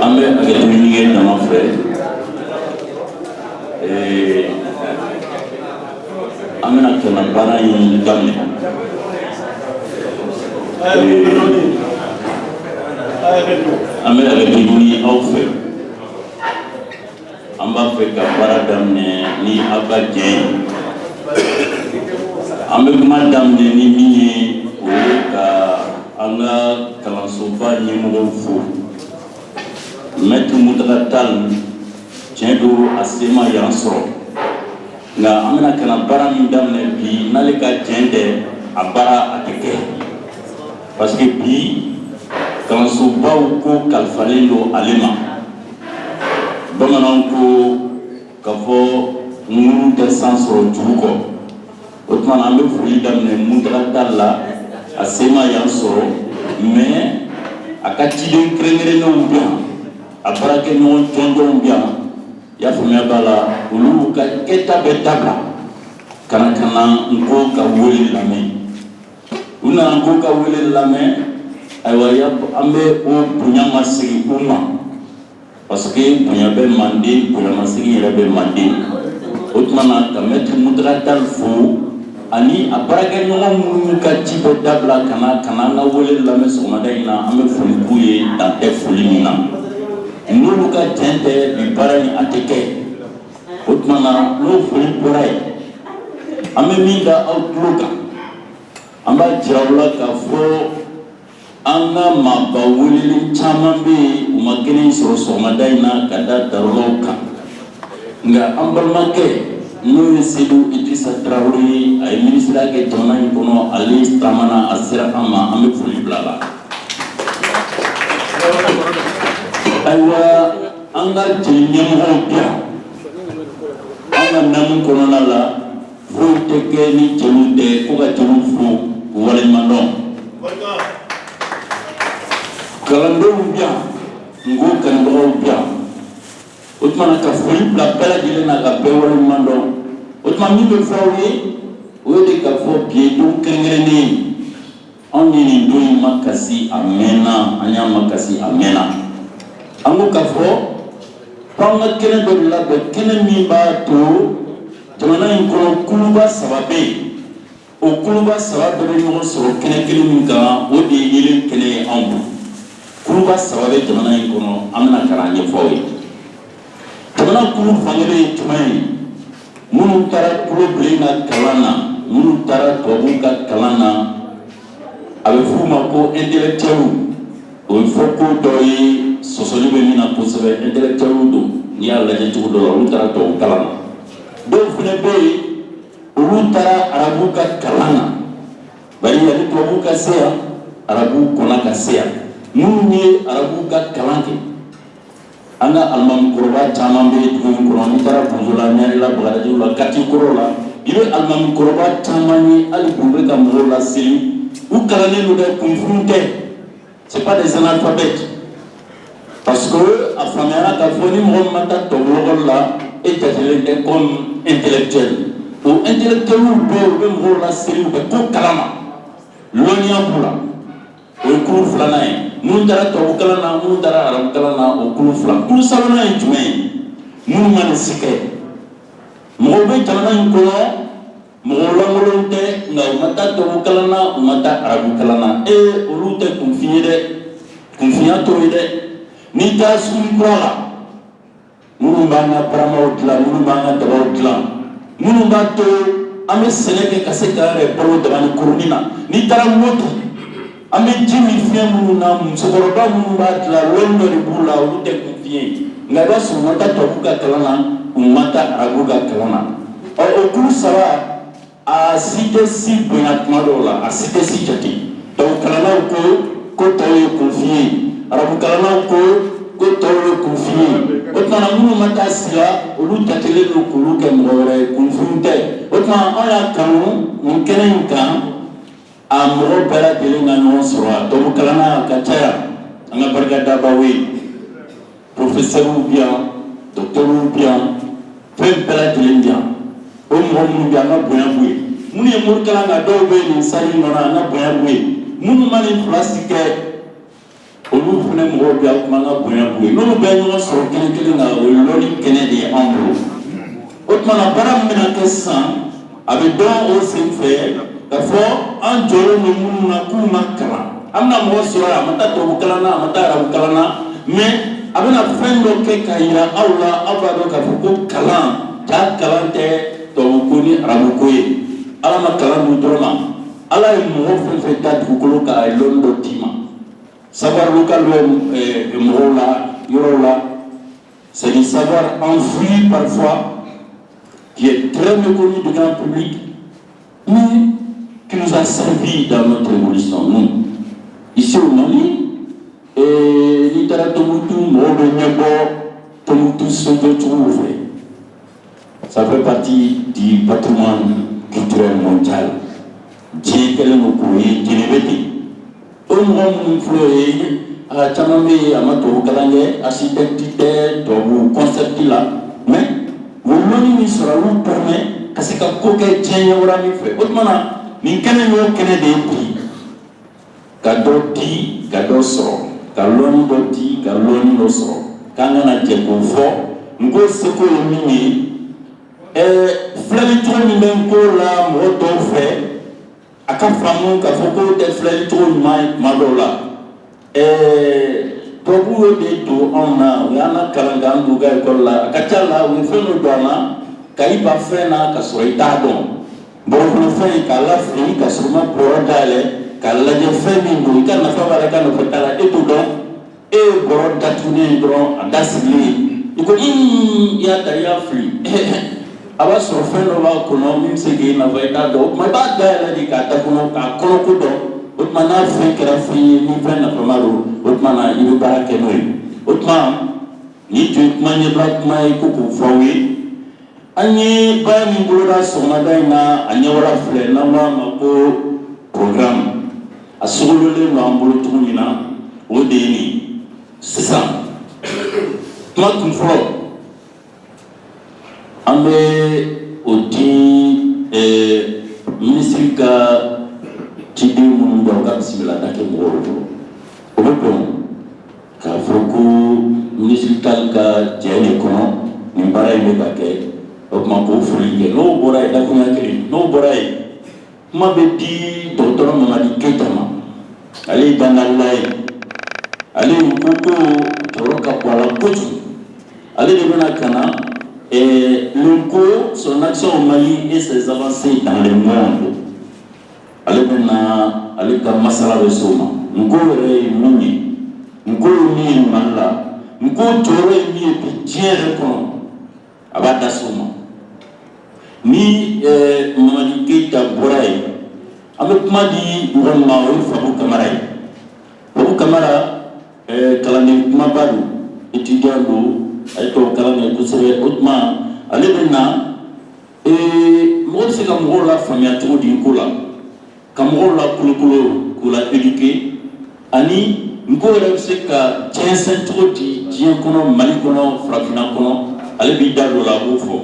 an bɛ hakɛto ɲini kɛ ɲama fɛ an bɛna kɛnɛ baara in daminɛ an bɛ hakɛto ɲini aw fɛ an b'a fɛ ka baara daminɛ ni aw ka jɛ ye an bɛ kuma daminɛ ni min ye o ye ka an ka kalansoba ɲɛmɔgɔw fo Maître Moudra Tall tiɲɛ don a se ma yan sɔrɔ nka an bɛna ka na baara min daminɛ bi n'ale ka tiɲɛ tɛ a baara a tɛ kɛ parce que bi kalansobaw ko kalifalen don ale ma bamananw ko k'a fɔ ŋunu tɛ san sɔrɔ juru kɔ o tuma na an bɛ foli daminɛ Moudra Tall la a se ma yan sɔrɔ mais a ka ciden kɛrɛnkɛrɛnnenw bɛ yan a baarakɛɲɔgɔn jɔnjɔnw bɛ yan i y'a faamuya b'a la olu ka kɛta bɛ dabila ka na Nko ka wele lamɛn u nana Nko ka wele lamɛn ayiwa an bɛ o bonya masegin u ma parce que bonya bɛ Manden bonya masegin yɛrɛ bɛ Manden o tuma na ka Maître Moudra Tall fo ani a baarakɛɲɔgɔn minnu ka ci bɛ dabila ka na an ka wele lamɛn sɔgɔmada in na an bɛ foli k'u ye dan tɛ foli min na n'olu ka tiɲɛ tɛ bi baara in a tɛ kɛ o tuma na n'o foli bɔra yen an bɛ min da aw tulo kan an b'a jira aw la k'a fɔ an ka maaba weleli caman bɛ yen u ma kɛnɛ sɔrɔ sɔgɔmada in na ka da darolaw kan nka an balimakɛ n'o ye Seydou Idrissa Traoré ye a ye minisiriya kɛ jamana in kɔnɔ ale taamana a sera an ma an bɛ foli bila a la. Ayiwa an ka jeli ɲɛmɔgɔw bi yan an ka namu kɔnɔna la foyi tɛ kɛ ni jeliw tɛ ko ka jeliw fo k'u waleɲumandɔn kalandenw bi yan Nko kanubagaw bi yan o tuma na ka foli bila bɛɛ lajɛlen na ka bɛɛ waleɲumandɔn o tuma min bɛ fɔ aw ye o ye de k'a fɔ bi ye don kɛrɛnkɛrɛnnen anw ye nin don in makasi a mɛnna an y'a makasi a mɛnna an ko k'a fɔ ko an ka kɛnɛ dɔ de labɛn kɛnɛ min b'a to jamana in kɔnɔ kuluba saba bɛ yen o kuluba saba bɛɛ bɛ ɲɔgɔn sɔrɔ kɛnɛ kelen min kan o de ye yelen kɛnɛ ye anw bolo kuluba saba bɛ jamana in kɔnɔ an bɛna ka na ɲɛfɔ aw ye jamana kulu fankelen ye jumɛn ye minnu taara tulo bilen ka kalan na minnu taara tubabuw ka kalan na a bɛ f'u ma ko intellectuels o ye fɔ ko dɔ ye sɔsɔli bɛ min na kosɛbɛ intellectuels don n'i y'a lajɛ cogo dɔ la olu taara tubabu kalan na dɔw fana bɛ yen olu taara arabuw ka kalan na bari yanni tubabuw ka se yan arabuw kɔnna ka se yan minnu ye arabuw ka kalan kɛ an ka alimamikɔrɔba caman bɛ dugu in kɔnɔ n'i taara Bozola Ɲarela Bagadajiw la kati kɔrɔ la i bɛ alimamikɔrɔba caman ye hali bi u bɛ ka mɔgɔw laseli u kalannen don dɛ kunfurun tɛ c'est pas des analphabètes parce que a faamuyara k'a fɔ ni mɔgɔ min ma taa tubabu la e jatelen tɛ comme intellectuel o intellectuels bɛ u bɛ mɔgɔw laseli u bɛ ko kalama lɔnniya b'u la o ye kulu filanan ye minnu taara tubabu kalan na minnu taara arabu kalan na o kulu fila kulu sabanan ye jumɛn ye minnu ma nin si kɛ mɔgɔw bɛ jamana in kɔnɔ mɔgɔw lankolon tɛ nka u ma taa tubabu kalan na u ma taa arabu kalan na olu tɛ kunfin ye dɛ kunfinya to ye dɛ n'i taara sugu kura la minnu b'an ka baramaw dilan minnu b'an ka dabaw dilan minnu b'a to an bɛ sɛnɛ kɛ ka se k'an yɛrɛ balo dabani kurunin na n'i taara Moti an bɛ ji min fiɲɛ minnu na musokɔrɔba minnu b'a dilan lɔri dɔ de b'u la olu tɛ kunfin ye nka i b'a sɔrɔ u ma taa tubabu ka kalan na u ma taa arabu ka kalan na o kulu saba a si tɛ si bonya tuma dɔw la a si tɛ si jate tubabu kalannaw ko tɔw ye kunfin ye arabu kalannaw ko tɔw ye kunfin ye o tuma na minnu ma taa si la olu jatelen don k'olu kɛ mɔgɔ wɛrɛ ye kunfin tɛ o tuma anw y'a kanu nin kɛnɛ in kan a mɔgɔ bɛɛ lajɛlen ka ɲɔgɔn sɔrɔ a tubabu kalanna ka caya an ka barikadabaw ye professeurs bi yan docteurs bi yan fɛn bɛɛ lajɛlen bi yan o mɔgɔ minnu bɛ an ka bonya b'u ye mun ye murkala na dɔw bɛ nin sali kɔnɔ an ka bonya b'u ye minnu ma nin filasi kɛ olu fana mɔgɔw bɛ kuma an ka bonya b'u ye n'olu bɛ ɲɔgɔn sɔrɔ kelen kelen na o ye lɔnni kɛnɛ de ye anw bolo o tumana baara min bɛna kɛ sisan a bɛ dɔn o sen fɛ k'a fɔ an jɔlen don minnu na k'u ma kalan an bɛna mɔgɔ sɔrɔ a ma taa tubabukalan na a ma taa arabukalan na mais a bɛna fɛn dɔ kɛ k'a yira aw la aw b'a dɔn k'a fɔ ko kalan ja kalan tɛ tubabuko ni arabuko ye ala ma kalan dun dɔrɔn ma ala ye mɔgɔ fɛn fɛn da dugukolo kan a ye lɔnni dɔ d'i ma savoir local bɛ mɔgɔw la yɔrɔw la c'est du savoir enfoui parfois qui est très méconnu du grand public mais qui nous a servi dans notre évolution nous ici au Mali et littérature mɔgɔw bɛ ɲɛbɔ Tombouctou sojɔ cogo fɛ ça fait partie du patrimoine culturel mondial. Dieu kelen no ko ye jeli bɛ ten o mɔgɔ minnu filɛ o ye a caman bɛ yen a ma tubabu kalan kɛ architecte tɛ tubabu concept la mais o lɔnni min sɔrɔ olu permet ka se ka ko kɛ diɲɛ ɲɛwara min fɛ o tuma na nin kɛnɛ y'o kɛnɛ de ye bi ka dɔ di ka dɔ sɔrɔ ka lɔnni dɔ di ka lɔnni dɔ sɔrɔ k'an kana jɛ k'o fɔ n ko seko ye min ye. Filɛli cogo min bɛ n ko la mɔgɔ dɔw fɛ a ka faamu k'a fɔ k'o tɛ filɛli cogo ɲuman ye tuma dɔw la tubabuw y'o de don anw na u y'an kalan k'an don u ka ekɔli la a ka ca la u ye fɛn dɔ don an na ka i ba fɛn na ka sɔrɔ i t'a dɔn bɔrɔkɔnɔfɛn k'a lafili ka sɔrɔ i ma bɔrɔ dayɛlɛ k'a lajɛ fɛn min don i ka nafa b'a la i ka nafa t'a la e t'o dɔn e ye bɔrɔ datugulen dɔrɔn a da sigilen i ko i y'a ta i y'a fili a b'a sɔrɔ fɛn dɔ b'a kɔnɔ min bɛ se k'e nafa i t'a dɔn o tuma i b'a dayɛlɛ de k'a da kɔnɔ k'a kɔnɔko dɔn o tuma n'a fɛn kɛra fɛn ye ni fɛn nafama don o tuma na i bɛ baara kɛ n'o ye o tuma ni tun ye kuma ɲɛbila kuma ye ko k'o fɔ aw ye an ye baara min boloda sɔgɔmada in na a ɲɛwara filɛ n'an b'a ma ko programme a sogololen don an bolo cogo min na o de ye nin sisan kuma tun fɔlɔ an bɛ o di minisiri ka ciden minnu bɛ u ka bisimila da kɛ mɔgɔw bolo o bɛ dɔn k'a fɔ ko minisiri tali ka jɛ de kɔnɔ nin baara in bɛ ka kɛ o tuma k'o foli kɛ n'o bɔra yen dakuruɲa kelen n'o bɔra yen kuma bɛ di dɔgɔtɔrɔ Mamadi Keyita ma ale ye dangalila ye ale ko ko jɔyɔrɔ ka bon a la kojugu ale de bɛna ka na l'ONCO, son action au Mali et ses avancées dans le monde. Ale bɛna ale ka masala bɛ s'o ma NCO yɛrɛ ye min ye NCO ye min ye Mali la NCO jɔyɔrɔ ye min ye bi diɲɛ yɛrɛ kɔnɔ a b'a da s'o ma ni Mamadi Keyita bɔra yen an bɛ kuma di mɔgɔ min ma o ye Fabu Kamara ye Fabu Kamara kalanden kumaba don étudiant don a ye tubabu kalan kɛ kosɛbɛ o tuma ale bɛ na mɔgɔ bɛ se ka mɔgɔw la faamuya cogo di ko la ka mɔgɔw la kolokolo k'u la éduquer ani NCO yɛrɛ bɛ se ka jɛnsɛn cogo di diɲɛ kɔnɔ Mali kɔnɔ farafinna kɔnɔ ale b'i da don o la a b'o fɔ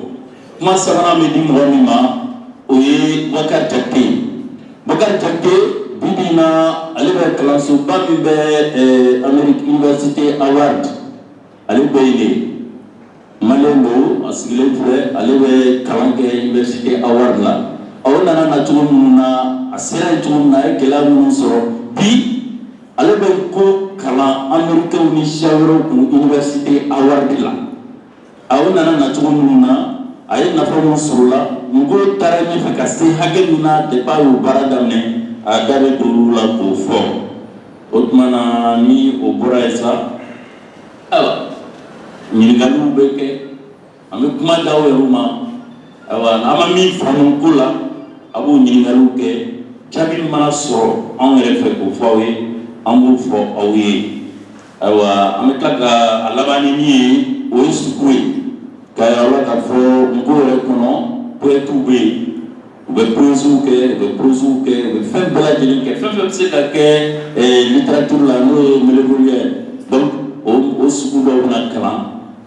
kuma sabanan bɛ di mɔgɔ min ma o ye Bakari Jakite Bakari Jakite bi bi in na ale bɛ kalansoba min bɛ Amérique Université Howard ale bɛ yen de Malien do a sigilen filɛ ale bɛ kalan kɛ Université Howard la aw nana na cogo minnu na a sera yen cogo min na a ye gɛlɛya minnu sɔrɔ bi ale bɛ ko kalan Américains ni siya wɛrɛw kun Université Howard la aw nana na cogo minnu na a ye nafa minnu sɔrɔ la NCO taara ɲɛfɛ ka se hakɛ min na depuis a y'o baara daminɛ a da bɛ don olu la k'o fɔ o tuma na ni o bɔra yen sa ayiwa ɲininkaliw bɛ kɛ an bɛ kuma d'aw yɛrɛ ma ayiwa n'an ma min faamu ko la a b'o ɲininkaliw kɛ jaabi mana sɔrɔ anw yɛrɛ fɛ k'o fɔ aw ye an b'o fɔ aw ye ayiwa an bɛ tila ka a laban ni min ye o ye suku ye k'a yira la k'a fɔ NCO yɛrɛ kɔnɔ poètes bɛ yen u bɛ poésies kɛ u bɛ proses kɛ u bɛ fɛn bɛɛ lajɛlen kɛ fɛn fɛn bɛ se ka kɛ littérature la n'o ye mélomanière donc o sugu dɔw bɛna kalan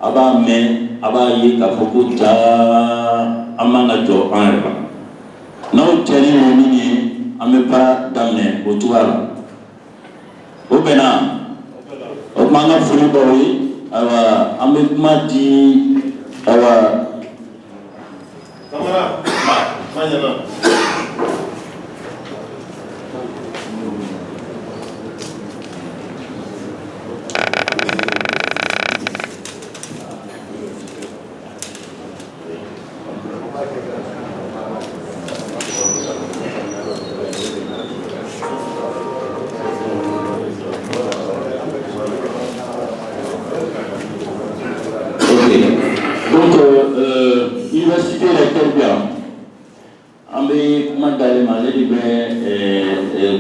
a b'a mɛn a b'a ye k'a fɔ ko jaa an man ka jɔ an yɛrɛ la n'aw cɛ ni o min ye an bɛ baara daminɛ o cogoya la o bɛnna o tuma an ka foli b'aw ye ayiwa an bɛ kuma di ayiwa Kamara Manyana. Université recteur bien an bɛ kuma dayɛlɛ ma ale de bɛ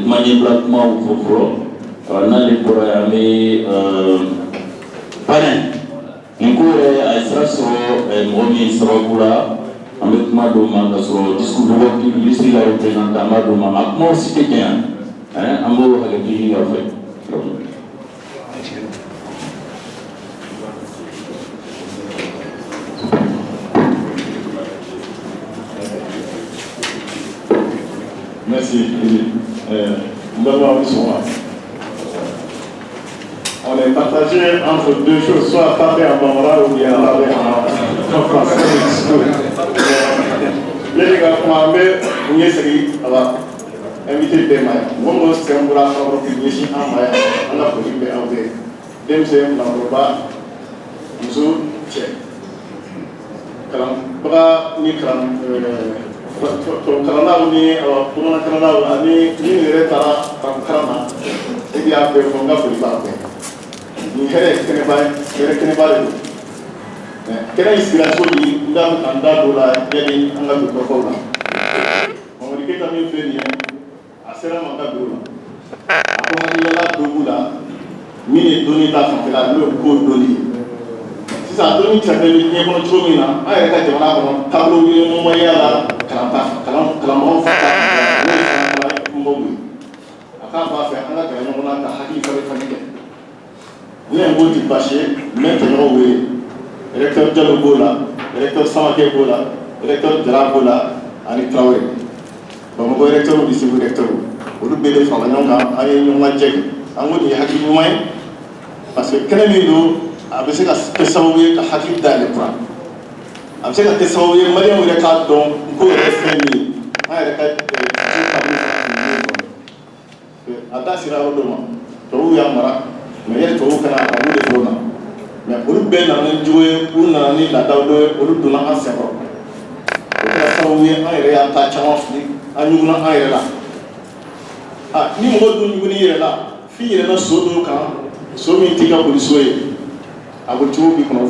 kuma ɲɛbila kumaw fɔ fɔlɔ n'ale bɔra yen an bɛ parrain nin ko yɛrɛ a ye sira sɔrɔ mɔgɔ min sababu la an bɛ kuma d'o ma ka sɔrɔ discours de vote ministre la représentant an b'a d'o ma a kumaw si tɛ janya an b'o hakɛ to ɲini aw fɛ. Merci. On est partagé entre deux choses, soit parler en bambara ou bien parler en français. Les gars, on va inviter des mailles. Moi, c'est un bras pour que les gens en maille, on a pour les payer en vrai. Deuxième, on va nous check. Quand bras ni quand kalanaw ni bamanan kalanaw ani ni yɛrɛ taara kalan na e bɛ y'a bɛɛ fɔ n ka foli b'a bɛɛ nin hɛrɛ kɛnɛba de don kɛnɛ in sigira cogo di n da bɛ ka n da don o la yanni an ka don kɔfɛw la Mamadi Keyita min filɛ nin ye a sera n ma n ka don o la a ko hakilila dɔ b'u la min ye dɔnni ta fanfɛla n'o ye ko dɔnni ye sisan dɔnni cɛ bɛɛ bɛ diɲɛ kɔnɔ cogo min na an yɛrɛ ka jamana kɔnɔ taabolo ɲɛmɔgɔya la kalanbagaw fa n'o ye karamɔgɔw ye a k'a b'a fɛ an ka gɛrɛ ɲɔgɔn na ka hakili falen kɛ ne ye n ko ti baasi ye n bɛ tɔɲɔgɔnw wele recteur Jalo b'o la recteur Samakɛ b'o la recteur Jara b'o la ani Traoré Bamakɔ recteur ni Segu recteur olu bɛɛ de fara ɲɔgɔn kan an ye ɲɔgɔn lajɛ an ko nin ye hakili ɲuman ye parce que kɛnɛ min don a bɛ se ka kɛ sababu ye ka hakili dayɛlɛ kura a bɛ se ka kɛ sababu ye maliyɛnw yɛrɛ k'a dɔn ko yɛrɛ fɛn min ye an yɛrɛ ka a da sera yɔrɔ dɔ ma tubabuw y'a mara mɛ yanni tubabuw kana a b'u de fɔ o la mɛ olu bɛɛ nana ni jogo ye olu nana ni laadaw dɔ ye olu donna an sɛkɔrɔ o kɛra sababu ye an yɛrɛ y'an ta caman fili an ɲuguna an yɛrɛ la ni mɔgɔ dun ɲuguni i yɛrɛ la f'i yɛlɛnna so dɔw kan so min t'i ka boliso ye a bɛ cogo b'i kɔnɔ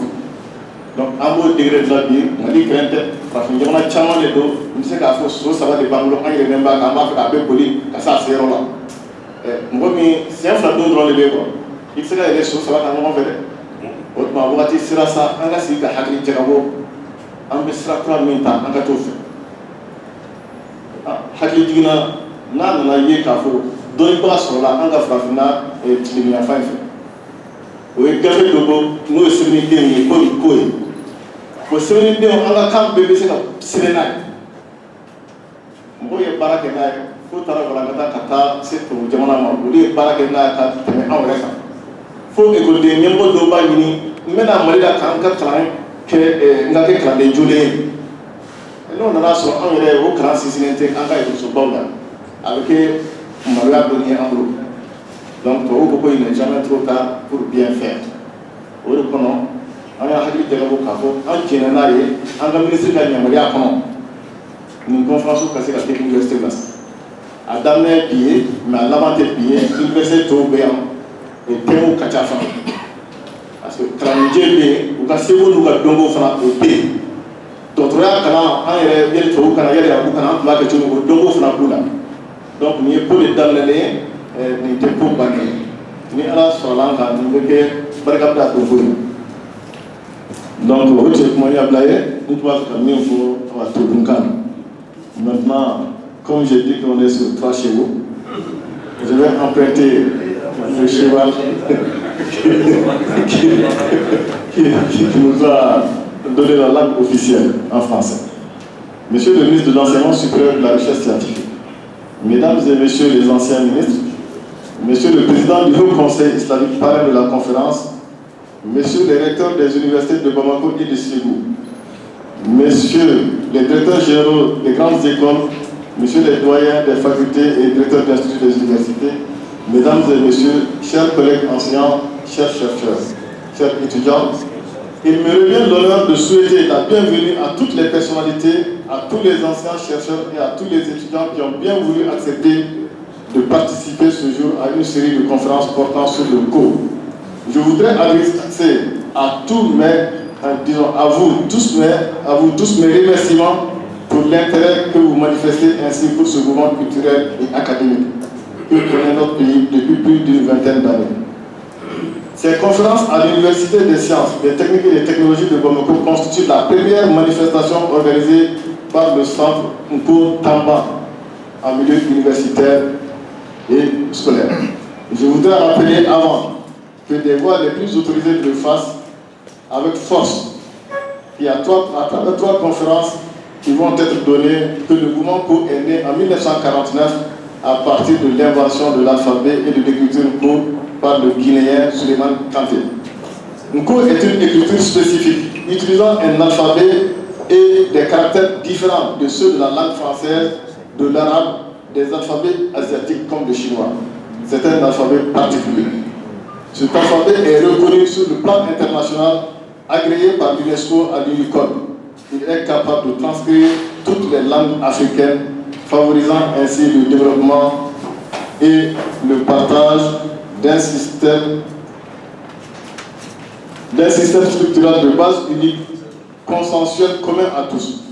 donc an b'o degré de la bi Mali kɛrɛn tɛ farafin jamana caman de don n bɛ se k'a fɔ so 3 de b'an bolo an yɛrɛ b'a kan an b'a fɛ k'a bɛɛ boli ka se a se yɔrɔ la mɔgɔ min siɲɛ 2 don dɔrɔn de bɛ yen quoi i tɛ se ka yɛlɛ so 3 kan ɲɔgɔn fɛ dɛ o tuma wagati sera sa an ka sigi ka hakili jagabɔ an bɛ sira kura min ta an ka t'o fɛ hakili jiginna n'a nana ye k'a fɔ dɔnnibaga sɔrɔla an ka farafinna tilemiyafan in fɛ o ye gafe dɔ bɔ n'o ye sɛbɛnnidenw ye ko nin ko ye o sɛbɛnnidenw an ka kan bɛɛ bɛ se ka sɛbɛn n'a ye mɔgɔw ye baara kɛ n'a ye fo taara walankata ka taa se tubabu jamana ma olu ye baara kɛ n'a ye ka tɛmɛ anw yɛrɛ kan fo ekɔliden ɲɛmɔgɔ dɔw b'a ɲini n bɛna Mali la k'an ka kalan kɛ n ka kɛ kalanden jolen ye n'o nana sɔrɔ anw yɛrɛ o kalan sinsinnen tɛ an ka ekɔlisobaw la a bɛ kɛ maloya dɔnni ye an bolo donc tubabu ko ko il n'est jamais trop tard pour bien faire o de kɔnɔ an y'a hakili jagabɔ k'a fɔ an jɛnna n'a ye an ka ministre ka yamaruya kɔnɔ nin conférence ka se ka kɛ université la a daminɛ bi ye mais a laban tɛ bi ye université tɔw bɛ yan thèmes ka ca fana parce que kalanjɛ bɛ yen u ka seko n'u ka dɔnko fana o bɛ yen dɔgɔtɔrɔya kalan an yɛrɛ yɛlɛ tubabu kalan yɛlɛ arabu kalan an tun b'a kɛ cogo min o dɔnko fana b'u la donc nin ye ko de daminɛlen ye nin tɛ ko bannen ye ni ala sɔnna an kan nin bɛ kɛ barika da donko ye donc o tɛ kuma ɲɛbila ye n tun b'a fɛ ka min fɔ a todunkan maintenant comme j'ai dit qu'on est sur 3 chevaux je vais emprunter le cheval qui nous a donné la langue officielle en français. Monsieur le ministre de l'Enseignement supérieur et de la Recherche scientifique, Mesdames et Messieurs les anciens ministres, Monsieur le Président du Haut Conseil islamique parrain de la conférence, Messieurs les recteurs des universités de Bamako et de Ségou, Messieurs les directeurs généraux des grandes écoles, Messieurs les doyens des facultés et directeurs d'instituts des universités, Mesdames et Messieurs, chers collègues enseignants, chers chercheurs, chers étudiants, il me revient l'honneur de souhaiter la bienvenue à toutes les personnalités, à tous les anciens chercheurs et à tous les étudiants qui ont bien voulu accepter de participer ce jour à une série de conférences portant sur le cours. Je voudrais adresser à tous à vous tous mes remerciements pour l'intérêt que vous manifestez ainsi pour ce mouvement culturel et académique que connaît notre pays depuis plus d'une vingtaine d'années. Ces conférences à l'Université des sciences, des techniques et des technologies de Bamako constituent la première manifestation organisée par le centre Nko Tamba en milieu universitaire et scolaire. Je voudrais rappeler avant que des voix les plus autorisées le fassent avec force. Il y a à travers 3 conférences qui vont être données, que le mouvement Co est né en 1949 à partir de l'invention de l'alphabet et de l'écriture Co par le Guinéen Suleiman Kanté. Nko est une écriture spécifique, utilisant un alphabet et des caractères différents de ceux de la langue française, de l'arabe, des alphabets asiatiques comme le chinois. C'est un alphabet particulier. Cet alphabet est reconnu sur le plan international, agréé par l'UNESCO à l'Unicode. Il est capable de transcrire toutes les langues africaines, favorisant ainsi le développement et le partage d'un système structural de base unique, consensuel, commun à tous.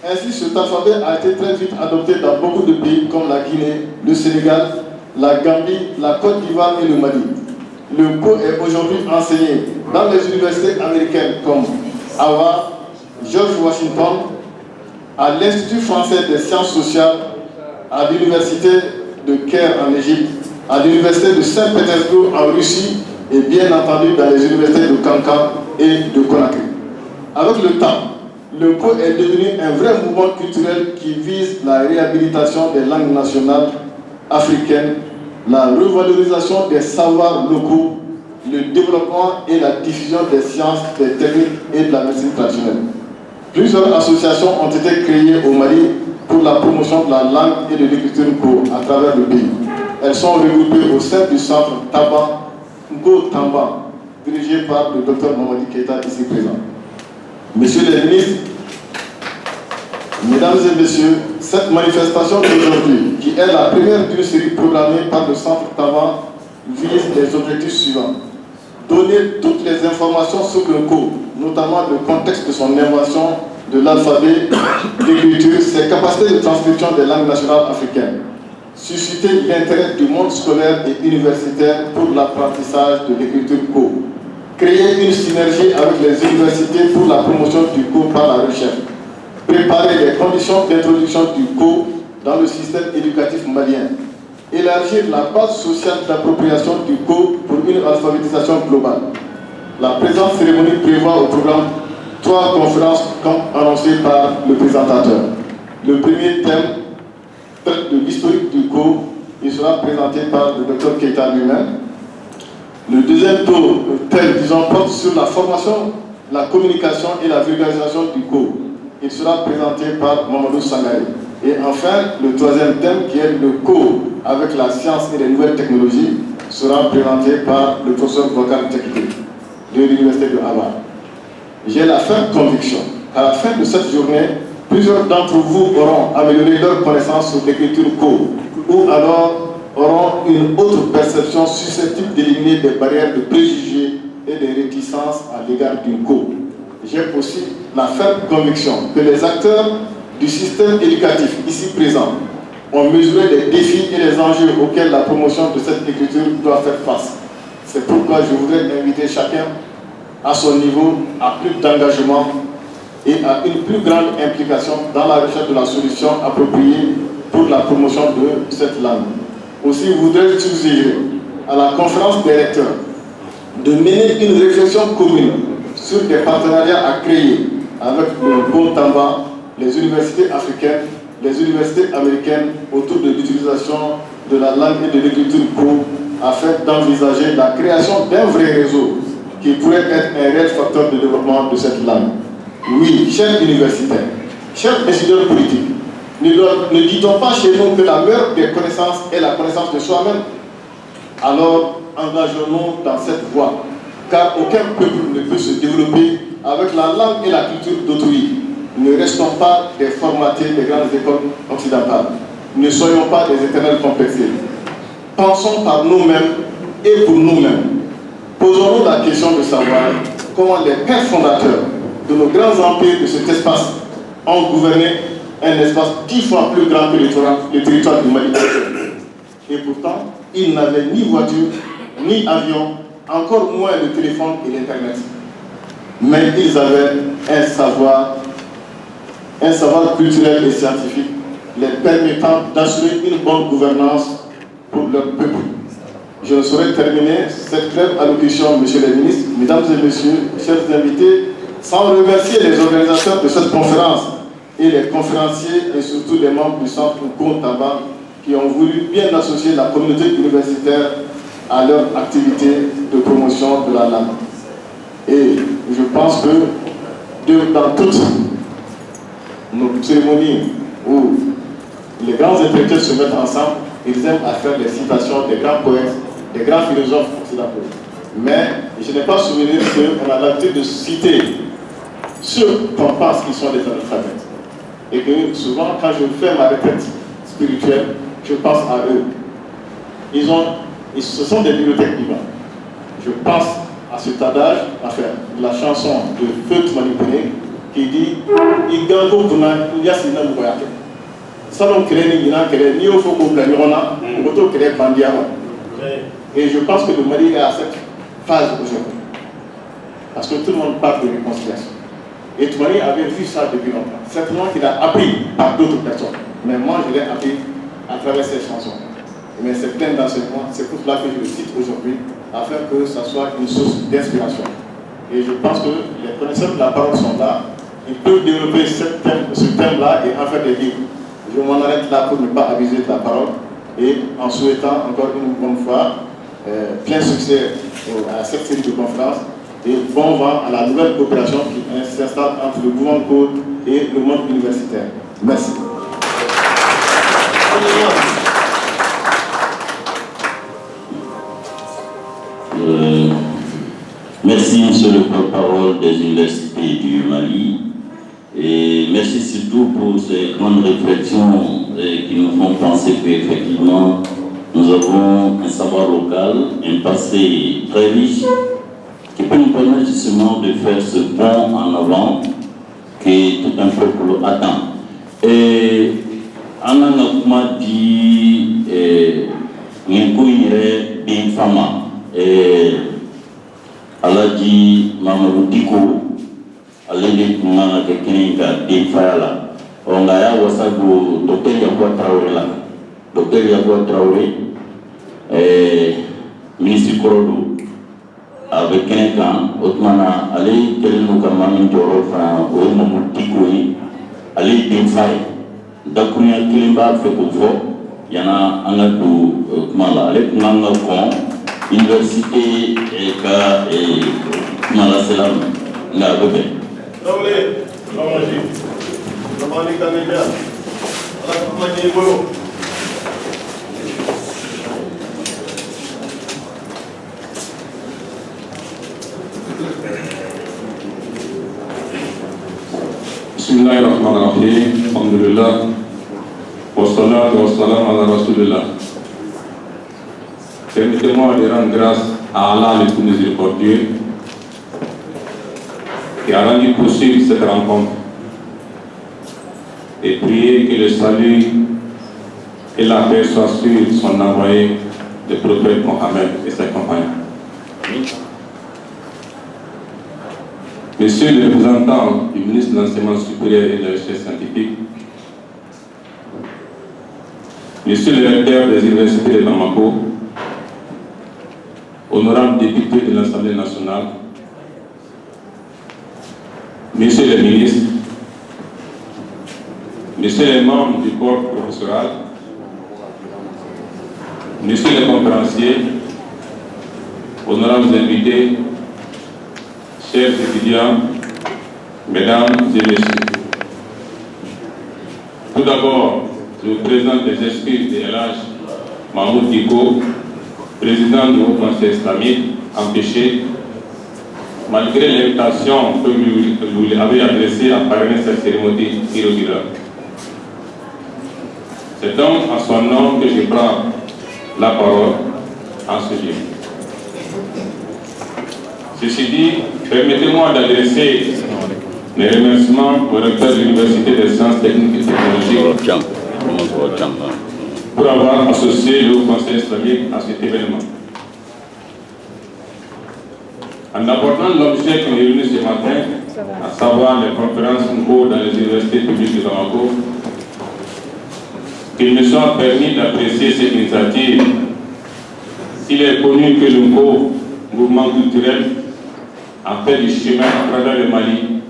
Ainsi, cet alphabet a été très vite adopté dans beaucoup de pays comme la Guinée, le Sénégal, la Gambie, la Côte d'Ivoire et le Mali. Le Co est aujourd'hui enseigné dans les universités américaines comme Harvard, George Washington, à l'Institut français des sciences sociales, à l'Université de Caire en Égypte, à l'Université de Saint-Pétersbourg en Russie et bien entendu dans les universités de Kankan et de Conakry. Avec le temps, le Co est devenu un vrai mouvement culturel qui vise la réhabilitation des langues nationales africaines, la revalorisation des savoirs locaux, le développement et la diffusion des sciences, des techniques et de la médecine traditionnelle. Plusieurs associations ont été créées au Mali pour la promotion de la langue et de l'écriture Co à travers le pays. Elles sont regroupées au sein du centre Taba, Nko Tamba, dirigé par le Dr Mamadi Keita ici présent. Messieurs les ministres, Mesdames et Messieurs, cette manifestation d'aujourd'hui, qui est la première d'une série programmée par le centre Taba, vise les objectifs suivants. Donner toutes les informations sur le Co, notamment le contexte de son invention de l'alphabet, l'écriture, ses capacités de transcription des langues nationales africaines. Susciter l'intérêt du monde scolaire et universitaire pour l'apprentissage de l'écriture Co. Créer une synergie avec les universités pour la promotion du Co par la recherche. Préparer les conditions d'introduction du Co dans le système éducatif malien. Élargir la base sociale d'appropriation du Co pour une alphabétisation globale. La présente cérémonie prévoit au programme 3 conférences comme annoncé par le présentateur. Le premier thème traite de l'historique du Co. Il sera présenté par le Dr Keita lui-même. Le deuxième thème, porte sur la formation, la communication et la vulgarisation du Co. Il sera présenté par Mamadou Sangaré. Et enfin, le troisième thème, qui est le Co avec la science et les nouvelles technologies, sera présenté par le professeur Bokar Tekite de l'Université de Harvard. J'ai la ferme conviction qu'à la fin de cette journée, plusieurs d'entre vous auront amélioré leur connaissance sur l'écriture Co, ou alors auront une autre perception susceptible d'éliminer des barrières de préjugés et des réticences à l'égard du Co. J'ai aussi la ferme conviction que les acteurs du système éducatif ici présents ont mesuré les défis et les enjeux auxquels la promotion de cette écriture doit faire face. C'est pourquoi je voudrais inviter chacun à son niveau à plus d'engagement et à une plus grande implication dans la recherche de la solution appropriée pour la promotion de cette langue. Aussi, je voudrais suggérer à la conférence des recteurs de mener une réflexion commune sur des partenariats à créer avec le Nko Tamba les universités africaines, les universités américaines autour de l'utilisation de la langue et de l'écriture pro afin d'envisager la création d'un vrai réseau qui pourrait être un réel facteur de développement de cette langue. Oui, chers universitaires, chers décideurs politiques, ne dit-on pas chez nous que la meilleure des connaissances est la connaissance de soi-même? Alors, engageons-nous dans cette voie, car aucun peuple ne peut se développer avec la langue et la culture d'autrui. Ne restons pas des formatés des grandes écoles occidentales. Ne soyons pas des éternels complexés. Pensons par nous-mêmes et pour nous-mêmes. Posons-nous la question de savoir comment les pères fondateurs de nos grands empires de cet espace ont gouverné un espace 10 fois plus grand que le territoire du Mali. Et pourtant, ils n'avaient ni voiture, ni avion, encore moins le téléphone et l'Internet. Mais ils avaient un savoir culturel et scientifique les permettant d'assurer une bonne gouvernance pour leur peuple. Je ne saurais terminer cette brève allocution, Monsieur le ministre, Mesdames et Messieurs, chers invités, sans remercier les organisateurs de cette conférence et les conférenciers et surtout les membres du Centre Nkontaba qui ont voulu bien associer la communauté universitaire à leur activité de promotion de la langue. Et je pense que dans toutes nos cérémonies où les grands intellectuels se mettent ensemble, ils aiment à faire des citations des grands poètes, des grands philosophes occidentaux. Mais je n'ai pas souvenir qu'on a l'habitude de citer ceux qu'on pense qu'ils sont des analphabètes. Et que souvent, quand je fais ma retraite spirituelle, je pense à eux. Ce sont des bibliothèques vivantes. Je pense à cet adage, enfin, la chanson de Feut Manipulé, qui dit Igango Kuna Yasina Mouayake. Salon Kreni Gina Kere, ni au Foko Planirona, Moto Kere Bandiama. Et je pense que le Mali est à cette phase aujourd'hui. Parce que tout le monde parle de réconciliation. Et Toumani avait vu ça depuis longtemps. Certainement qu'il a appris par d'autres personnes. Mais moi, je l'ai appris à travers ces chansons. Mais c'est plein d'enseignements. C'est pour cela que je le cite aujourd'hui, afin que ça soit une source d'inspiration. Et je pense que les connaisseurs de la parole sont là. Ils peuvent développer ce thème-là et en faire des livres. Je m'en arrête là pour ne pas abuser de la parole. Et en souhaitant encore une bonne fois plein succès à cette série de conférences et bon vent à la nouvelle coopération qui s'installe entre le mouvement Code et le monde universitaire. Merci. Merci, Monsieur le porte-parole des universités du Mali. Et merci surtout pour ces grandes réflexions qui nous font penser qu'effectivement, nous avons un savoir local, un passé très riche, qui peut nous permettre justement de faire ce bond en avant que tout un peuple attend. Et en a dit Nkouyere Bin Fama, Aladji Mamadou Diko, Alede Kumana Kekinka Bin Fayala, on a wasago Dr Yakoua Traoré là, Dr Yakoua Traoré, ministre Korodo, avec Kenekan, Otmana, allez, Keleno Kamami Doro, ou Mamadou Diko, allez, Bin Faye, Dakunia Kilimba fait comme fort, il y en a un peu Kumala, avec Nanga Kon, université et Kumala Selam, la Bébé. Bismillahirrahmanirrahim. Alhamdulillah. Wassalatu wassalamu ala Rasulillah. Permettez-moi de rendre grâce à Allah le tout miséricordieux qui a rendu possible cette rencontre et prier que le salut et la paix soient sur son envoyé, le prophète Mohammed et ses compagnons. Monsieur le représentant du ministre de l'Enseignement supérieur et de la Recherche scientifique, Monsieur le recteur des universités de Bamako, honorable député de l'Assemblée nationale, Monsieur le ministre, messieurs les membres du corps professoral, messieurs les conférenciers, honorables invités, chers étudiants, mesdames et messieurs. Tout d'abord, je vous présente les excuses de Elhadj Mahmoud Dicko, président du Haut Conseil islamique, empêché, malgré l'invitation que vous lui avez adressée à parrainer cette cérémonie inaugurale. C'est donc en son nom que je prends la parole en ce lieu. Ceci dit, permettez-moi d'adresser mes remerciements au recteur de l'Université des sciences techniques et technologiques pour avoir associé le Haut Conseil islamique à cet événement. En abordant l'objet qui est réuni ce matin, à savoir les conférences en cours dans les universités publiques de Bamako, qu'il me soit permis d'apprécier cette initiative. S'il est connu que le mouvement culturel a fait du chemin à travers le Mali,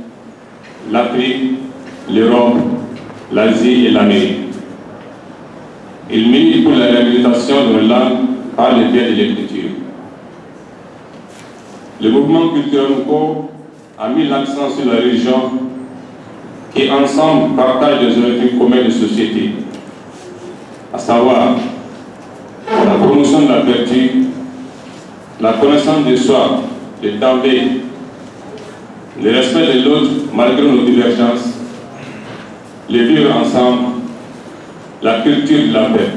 l'Afrique, l'Europe, l'Asie et l'Amérique. Il milite pour la réhabilitation de nos langues par le biais de l'écriture. Le mouvement culturel Nko a mis l'accent sur la religion qui ensemble partagent des objectifs communs de société, à savoir la promotion de la vertu, la connaissance de soi, le Dambé, le respect de l'autre malgré nos divergences, le vivre ensemble, la culture de la paix.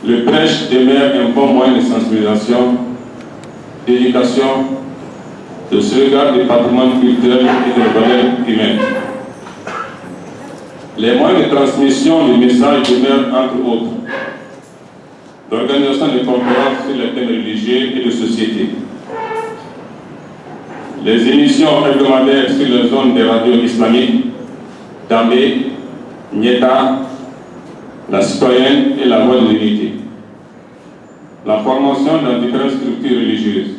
Le prêche demeure un bon moyen de sensibilisation, d'éducation, de sauvegarde du patrimoine culturel et des valeurs humaines. Les moyens de transmission du message demeurent entre autres l'organisation de conférences sur les thèmes religieux et de société, les émissions hebdomadaires sur les zones des radios islamiques, Dambé, Nieta, la citoyenne et la voie de l'unité, la formation dans différentes structures religieuses.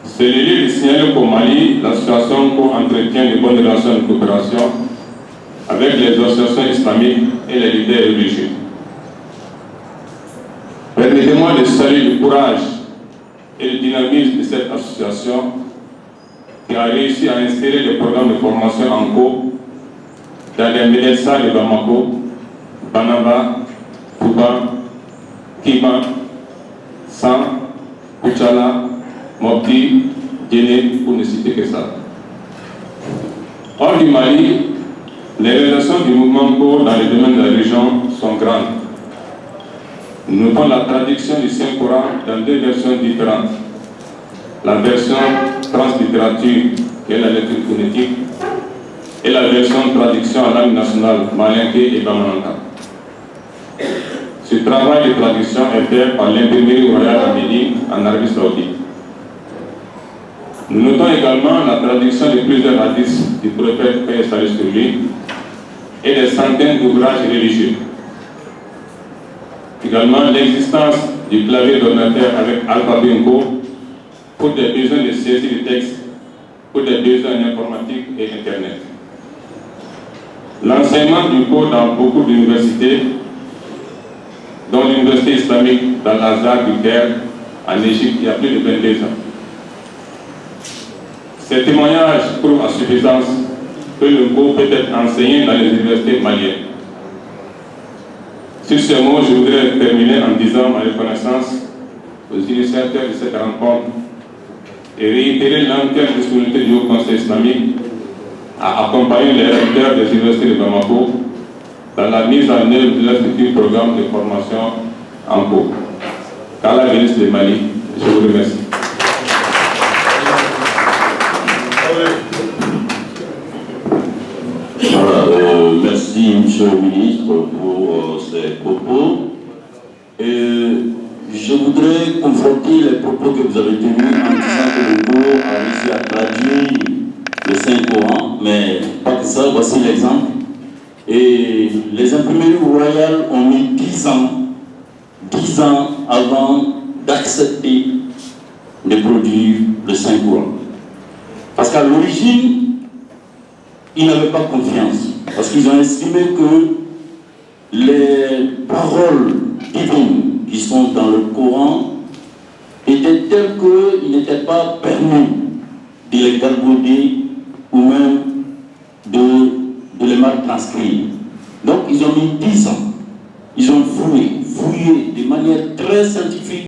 C'est le lieu de signaler qu'au Mali, l'association entretient de bonnes relations de coopération avec les associations islamiques et les leaders religieux. Permettez-moi de saluer le courage et le dynamisme de cette association qui a réussi à insérer des programmes de formation en cours dans les médecins de Bamako, Banaba, Touba, Kima, San, Kuchala, Mopti, Djene, pour ne citer que ça. Hors du Mali, les réalisations du mouvement Nko dans les domaines de la région sont grandes. Nous notons la traduction du Saint-Coran dans deux versions différentes. La version translittérature, qui est la lecture phonétique, et la version traduction en langue nationale, malinké et bamananka. Ce travail de traduction est fait par l'imprimerie royale à Médine, en Arabie Saoudite. Nous notons également la traduction de plusieurs hadiths du prophète paix et salut sur lui et des centaines d'ouvrages religieux. Également l'existence du clavier d'ordinateur avec alphabet Nko pour des besoins de saisie de texte, pour des besoins informatiques et Internet. L'enseignement du cours dans beaucoup d'universités, dont l'université islamique d'Al-Azhar du Caire, en Égypte, il y a plus de 22 ans. Ces témoignages prouvent à suffisance que le cours peut être enseigné dans les universités maliennes. Sur ce mot, je voudrais terminer en disant ma reconnaissance aux initiateurs de cette rencontre et réitérer l'entière disponibilité du Haut Conseil islamique à accompagner les recteurs des universités de Bamako dans la mise en œuvre de leur futur programme de formation en cours. Qu'Allah bénisse le Mali. Je vous remercie. Merci, Monsieur le Ministre, pour ces propos. Je voudrais confronter les propos que vous avez tenus en disant que le cours a réussi à traduire le Saint-Coran, mais pas que ça, voici l'exemple. Et les imprimeries royales ont mis 10 ans avant d'accepter de produire le Saint-Coran. Parce qu'à l'origine, ils n'avaient pas confiance. Parce qu'ils ont estimé que les paroles divines qui sont dans le Coran étaient telles qu'il n'était pas permis de les galvauder ou même de les mal transcrire. Donc ils ont mis 10 ans. Ils ont fouillé de manière très scientifique